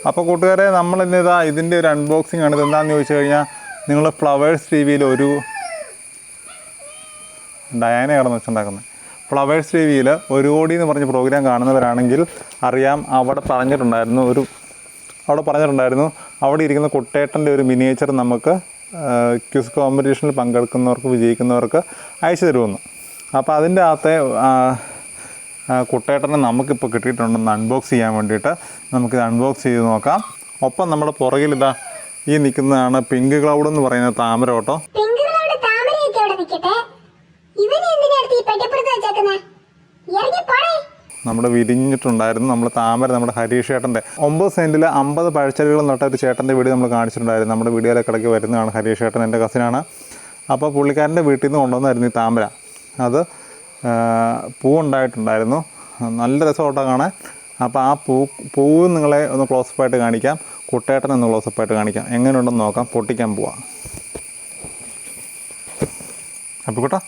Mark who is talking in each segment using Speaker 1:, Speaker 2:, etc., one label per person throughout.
Speaker 1: അപ്പോൾ കൂട്ടുകാരെ, നമ്മളിന്നിതാ ഇതിൻ്റെ ഒരു അൺബോക്സിംഗ് ആണ്. ഇതെന്താണെന്ന് ചോദിച്ചു കഴിഞ്ഞാൽ, നിങ്ങൾ ഫ്ലവേഴ്സ് ടി വിയിൽ ഒരു ഡയാന കടന്ന് വെച്ചുണ്ടാക്കുന്നത് ഫ്ലവേഴ്സ് ടി വിയിൽ ഒരുകോടി എന്ന് പറഞ്ഞ പ്രോഗ്രാം കാണുന്നവരാണെങ്കിൽ അറിയാം. അവിടെ പറഞ്ഞിട്ടുണ്ടായിരുന്നു അവിടെ ഇരിക്കുന്ന കുട്ടേട്ടൻ്റെ ഒരു മിനിയേച്ചർ നമുക്ക് ക്വിസ് കോമ്പറ്റീഷനിൽ പങ്കെടുക്കുന്നവർക്ക്, വിജയിക്കുന്നവർക്ക് അയച്ചു തരുമെന്ന്. അപ്പോൾ അതിൻ്റെ അകത്തെ കുട്ടേട്ടനെ നമുക്കിപ്പോൾ കിട്ടിയിട്ടുണ്ടെന്ന് അൺബോക്സ് ചെയ്യാൻ വേണ്ടിയിട്ട് നമുക്കിത് അൺബോക്സ് ചെയ്ത് നോക്കാം. ഒപ്പം നമ്മുടെ പുറകിൽ ഇതാ ഈ നിൽക്കുന്നതാണ് പിങ്ക് ക്ലൗഡ് എന്ന് പറയുന്ന താമര കേട്ടോ. നമ്മുടെ വിരിഞ്ഞിട്ടുണ്ടായിരുന്നു നമ്മുടെ താമര, നമ്മുടെ ഹരീഷ് ചേട്ടൻ്റെ 9 സെൻറ്റിൽ 50 പഴച്ചെടികൾ നട്ട ഒരു ചേട്ടൻ്റെ വീഡിയോ നമ്മൾ കാണിച്ചിട്ടുണ്ടായിരുന്നു. നമ്മുടെ വീഡിയോയിലൊക്കെ ഇടയ്ക്ക് വരുന്നതാണ്. ഹരീഷ് ചേട്ടൻ എൻ്റെ കസിനാണ്. അപ്പോൾ പുള്ളിക്കാരൻ്റെ വീട്ടിൽ നിന്ന് കൊണ്ടുവന്നായിരുന്നു ഈ താമര. അത് പൂവുണ്ടായിട്ടുണ്ടായിരുന്നു. നല്ല രസമായിട്ടാണ് കാണാൻ. അപ്പോൾ ആ പൂവ് നിങ്ങളെ ഒന്ന് ക്ലോസപ്പായിട്ട് കാണിക്കാം, കുട്ടേട്ടൻ ഒന്ന് ക്ലോസപ്പായിട്ട് കാണിക്കാം. എങ്ങനെയുണ്ടെന്ന് നോക്കാം. പൊട്ടിക്കാൻ പോവാം. അപ്പോൾ കൂട്ടാ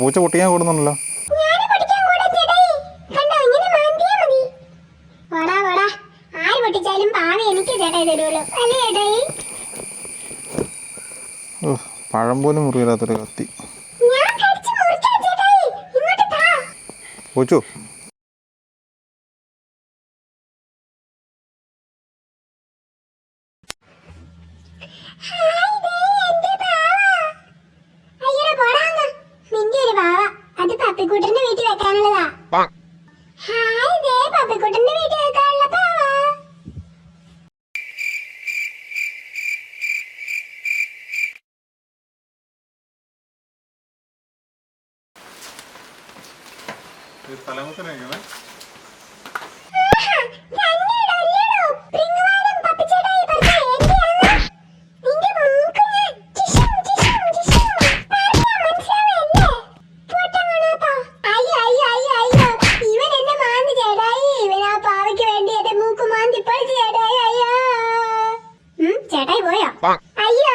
Speaker 1: പൂച്ച പൊട്ടിക്കാൻ കൂടുന്നുണ്ടല്ലോ. പഴം പോലും മുറിയില്ലാത്തൊരു കത്തി. പൂച്ചു
Speaker 2: പപ്പിക്കുട്ടന്റെ വീട്ടിൽ വെക്കാനുള്ളതാ. പപ്പിക്കുട്ടന്റെ വീട്ടിൽ വെക്കാനുള്ള പാവാ. ചേട്ടായി പോയോ? അയ്യോ,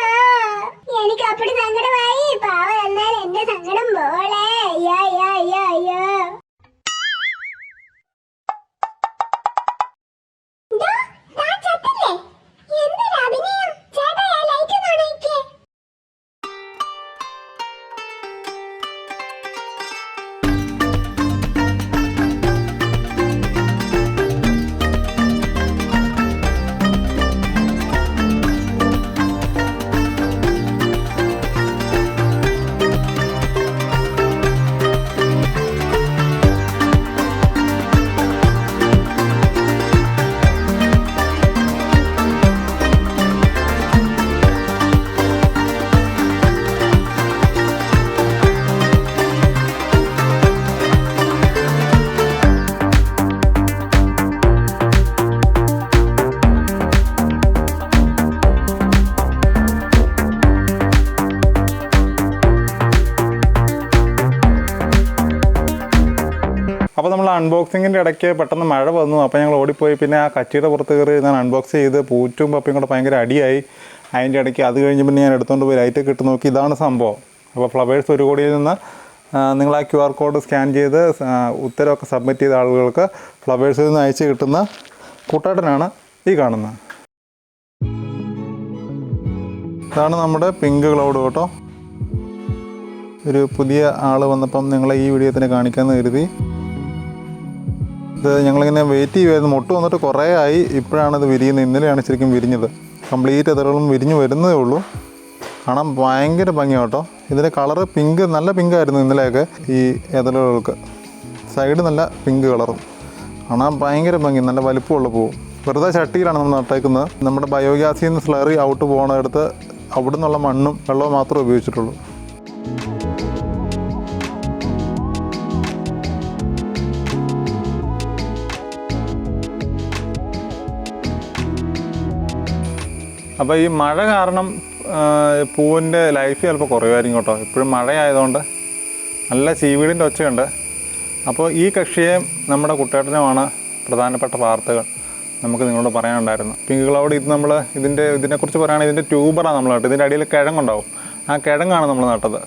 Speaker 2: എനിക്ക് അപ്പടി സങ്കടമായി. പാവ എന്നാൽ എന്റെ സങ്കടം പോലെ. അയ്യോ അയ്യോ അയ്യോ അയ്യോ.
Speaker 1: അപ്പോൾ നമ്മൾ അൺബോക്സിങ്ങിൻ്റെ ഇടയ്ക്ക് പെട്ടെന്ന് മഴ വന്നു. അപ്പോൾ ഞങ്ങൾ ഓടിപ്പോയി. പിന്നെ ആ കച്ചിയുടെ പുറത്ത് കയറി ഞാൻ അൺബോക്സ് ചെയ്ത് പൂറ്റും പപ്പയും കൂടെ ഭയങ്കര അടിയായി. അതിൻ്റെ ഇടയ്ക്ക് അത് കഴിഞ്ഞ് പിന്നെ ഞാൻ എടുത്തുകൊണ്ട് പോയി ലൈറ്റൊക്കെ ഇട്ട് നോക്കി. ഇതാണ് സംഭവം. അപ്പോൾ ഫ്ലവേഴ്സ് ഒരുകോടിയിൽ നിന്ന് നിങ്ങൾ ആ QR കോഡ് സ്കാൻ ചെയ്ത് ഉത്തരവൊക്കെ സബ്മിറ്റ് ചെയ്ത ആളുകൾക്ക് ഫ്ലവേഴ്സിൽ നിന്ന് അയച്ച് കിട്ടുന്ന കുട്ടേട്ടനാണ് ഈ കാണുന്നത്. ഇതാണ് നമ്മുടെ പിങ്ക് ക്ലൗഡ് കേട്ടോ. ഒരു പുതിയ ആൾ വന്നപ്പം നിങ്ങളെ ഈ വീഡിയോ തന്നെ കാണിക്കാമെന്ന് കരുതി. ഇത് ഞങ്ങളിങ്ങനെ വെയിറ്റ് ചെയ്യുമായിരുന്നു. മുട്ട് വന്നിട്ട് കുറേ ആയി. ഇപ്പോഴാണിത് വിരിയുന്നത്. ഇന്നലെയാണ് ശരിക്കും വിരിഞ്ഞത്. കംപ്ലീറ്റ് എതളും വിരിഞ്ഞ് വരുന്നതേ ഉള്ളൂ. കാണാൻ ഭയങ്കര ഭംഗിയാണ് കേട്ടോ. ഇതിൻ്റെ കളറ് പിങ്ക്, നല്ല പിങ്കായിരുന്നു ഇന്നലെയൊക്കെ ഈ എതളുകൾക്ക്. സൈഡ് നല്ല പിങ്ക് കളറും. കാണാൻ ഭയങ്കര ഭംഗി, നല്ല വലിപ്പമുള്ള പൂവും. വെറുതെ ചട്ടിയിലാണ് നമ്മൾ നട്ടേക്കുന്നത്. നമ്മുടെ ബയോഗ്യാസിൽ നിന്ന് സ്ലറി ഔട്ട് പോകുന്നിടത്ത് അവിടെ നിന്നുള്ള മണ്ണും വെള്ളവും മാത്രമേ ഉപയോഗിച്ചിട്ടുള്ളൂ. അപ്പോൾ ഈ മഴ കാരണം പൂവിൻ്റെ ലൈഫ് ചിലപ്പോൾ കുറയുമായിരിക്കും കേട്ടോ. ഇപ്പോഴും മഴയായതുകൊണ്ട് നല്ല ചീവീടിൻ്റെ ഒച്ചയുണ്ട്. അപ്പോൾ ഈ കക്ഷിയെ നമ്മുടെ കുട്ടേട്ടനുമാണ് പ്രധാനപ്പെട്ട വാർത്തകൾ. നമുക്ക് നിങ്ങളോട് പറയാനുണ്ടായിരുന്നു. പിങ്ക് ക്ലൗഡ് ഇത് നമ്മൾ ഇതിനെക്കുറിച്ച് പറയുകയാണെങ്കിൽ ഇതിൻ്റെ ട്യൂബറാണ് നമ്മൾ നട്ടത്. ഇതിൻ്റെ അടിയിൽ കിഴങ്ങുണ്ടാവും. ആ കിഴങ്ങാണ് നമ്മൾ നട്ടത്.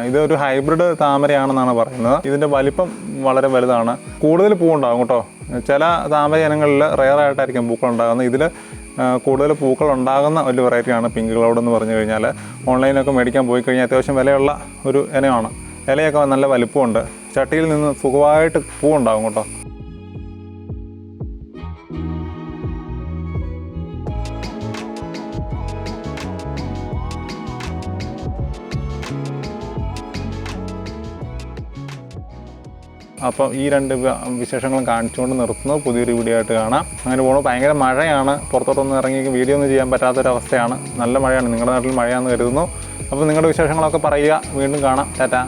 Speaker 1: ഇതൊരു ഹൈബ്രിഡ് താമരയാണെന്നാണ് പറയുന്നത്. ഇതിൻ്റെ വലിപ്പം വളരെ വലുതാണ്. കൂടുതൽ പൂവുണ്ടാകും കേട്ടോ. ചില താമര ഇനങ്ങളിൽ റെയറായിട്ടായിരിക്കും പൂക്കൾ ഉണ്ടാകുന്നത്. ഇതിൽ കൂടുതൽ പൂക്കൾ ഉണ്ടാകുന്ന ഒരു വെറൈറ്റിയാണ് പിങ്ക് ക്ലൗഡ് എന്ന് പറഞ്ഞു കഴിഞ്ഞാൽ. ഓൺലൈനിലൊക്കെ മേടിക്കാൻ പോയി കഴിഞ്ഞാൽ അത്യാവശ്യം വിലയുള്ള ഒരു ഇനമാണ്. ഇലയൊക്കെ നല്ല വലിപ്പമുണ്ട്. ചട്ടിയിൽ നിന്ന് സുഖമായിട്ട് പൂവുണ്ടാകും കേട്ടോ. അപ്പം ഈ രണ്ട് വിശേഷങ്ങളും കാണിച്ചുകൊണ്ട് നിർത്തുന്നു. പുതിയൊരു വീഡിയോ ആയിട്ട് കാണാം. അങ്ങനെ പോകുമ്പോൾ ഭയങ്കര മഴയാണ്. പുറത്തോട്ടൊന്നും ഇറങ്ങി വീഡിയോ ഒന്നും ചെയ്യാൻ പറ്റാത്തൊരവസ്ഥയാണ്. നല്ല മഴയാണ്. നിങ്ങളുടെ നാട്ടിൽ മഴയാണെന്ന് കരുതുന്നു. അപ്പോൾ നിങ്ങളുടെ വിശേഷങ്ങളൊക്കെ പറയുക. വീണ്ടും കാണാം. ടാറ്റാ.